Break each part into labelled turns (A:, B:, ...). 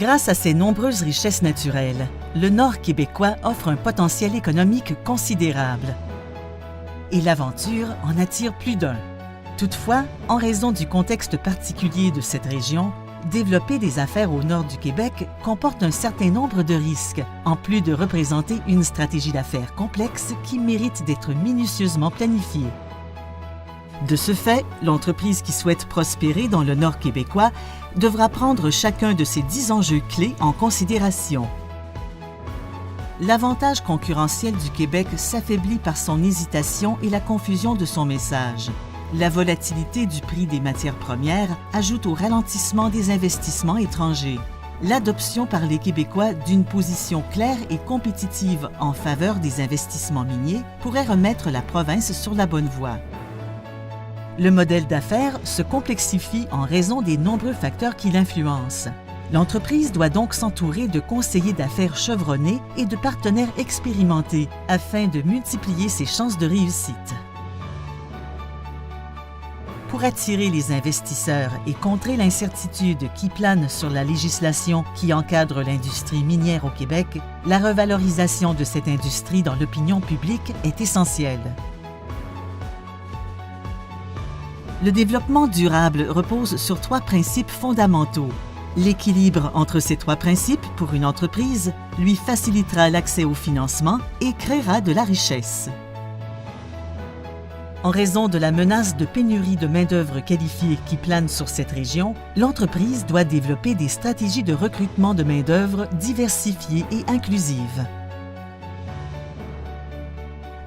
A: Grâce à ses nombreuses richesses naturelles, le Nord québécois offre un potentiel économique considérable. Et l'aventure en attire plus d'un. Toutefois, en raison du contexte particulier de cette région, développer des affaires au nord du Québec comporte un certain nombre de risques, en plus de représenter une stratégie d'affaires complexe qui mérite d'être minutieusement planifiée. De ce fait, l'entreprise qui souhaite prospérer dans le nord québécois devra prendre chacun de ces 10 enjeux clés en considération. L'avantage concurrentiel du Québec s'affaiblit par son hésitation et la confusion de son message. La volatilité du prix des matières premières ajoute au ralentissement des investissements étrangers. L'adoption par les Québécois d'une position claire et compétitive en faveur des investissements miniers pourrait remettre la province sur la bonne voie. Le modèle d'affaires se complexifie en raison des nombreux facteurs qui l'influencent. L'entreprise doit donc s'entourer de conseillers d'affaires chevronnés et de partenaires expérimentés afin de multiplier ses chances de réussite. Pour attirer les investisseurs et contrer l'incertitude qui plane sur la législation qui encadre l'industrie minière au Québec, la revalorisation de cette industrie dans l'opinion publique est essentielle. Le développement durable repose sur 3 principes fondamentaux. L'équilibre entre ces 3 principes pour une entreprise lui facilitera l'accès au financement et créera de la richesse. En raison de la menace de pénurie de main-d'œuvre qualifiée qui plane sur cette région, l'entreprise doit développer des stratégies de recrutement de main-d'œuvre diversifiées et inclusives.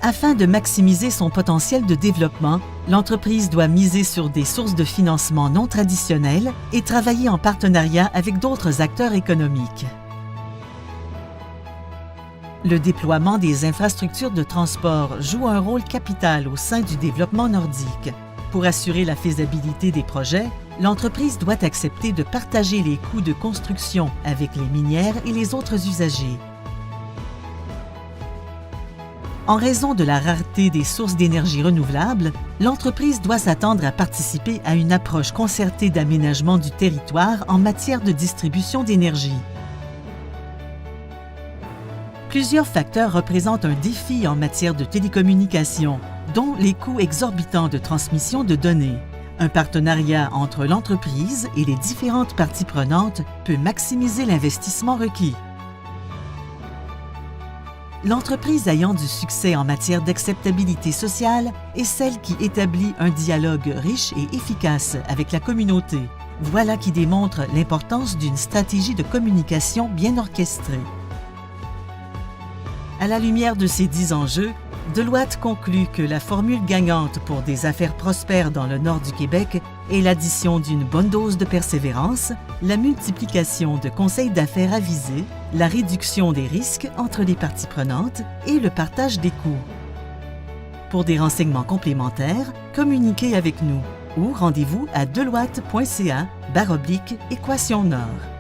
A: Afin de maximiser son potentiel de développement, l'entreprise doit miser sur des sources de financement non traditionnelles et travailler en partenariat avec d'autres acteurs économiques. Le déploiement des infrastructures de transport joue un rôle capital au sein du développement nordique. Pour assurer la faisabilité des projets, l'entreprise doit accepter de partager les coûts de construction avec les minières et les autres usagers. En raison de la rareté des sources d'énergie renouvelables, l'entreprise doit s'attendre à participer à une approche concertée d'aménagement du territoire en matière de distribution d'énergie. Plusieurs facteurs représentent un défi en matière de télécommunications, dont les coûts exorbitants de transmission de données. Un partenariat entre l'entreprise et les différentes parties prenantes peut maximiser l'investissement requis. L'entreprise ayant du succès en matière d'acceptabilité sociale est celle qui établit un dialogue riche et efficace avec la communauté. Voilà qui démontre l'importance d'une stratégie de communication bien orchestrée. À la lumière de ces 10 enjeux, Deloitte conclut que la formule gagnante pour des affaires prospères dans le nord du Québec est l'addition d'une bonne dose de persévérance, la multiplication de conseils d'affaires avisés, la réduction des risques entre les parties prenantes et le partage des coûts. Pour des renseignements complémentaires, communiquez avec nous ou rendez-vous à deloitte.ca/équation nord.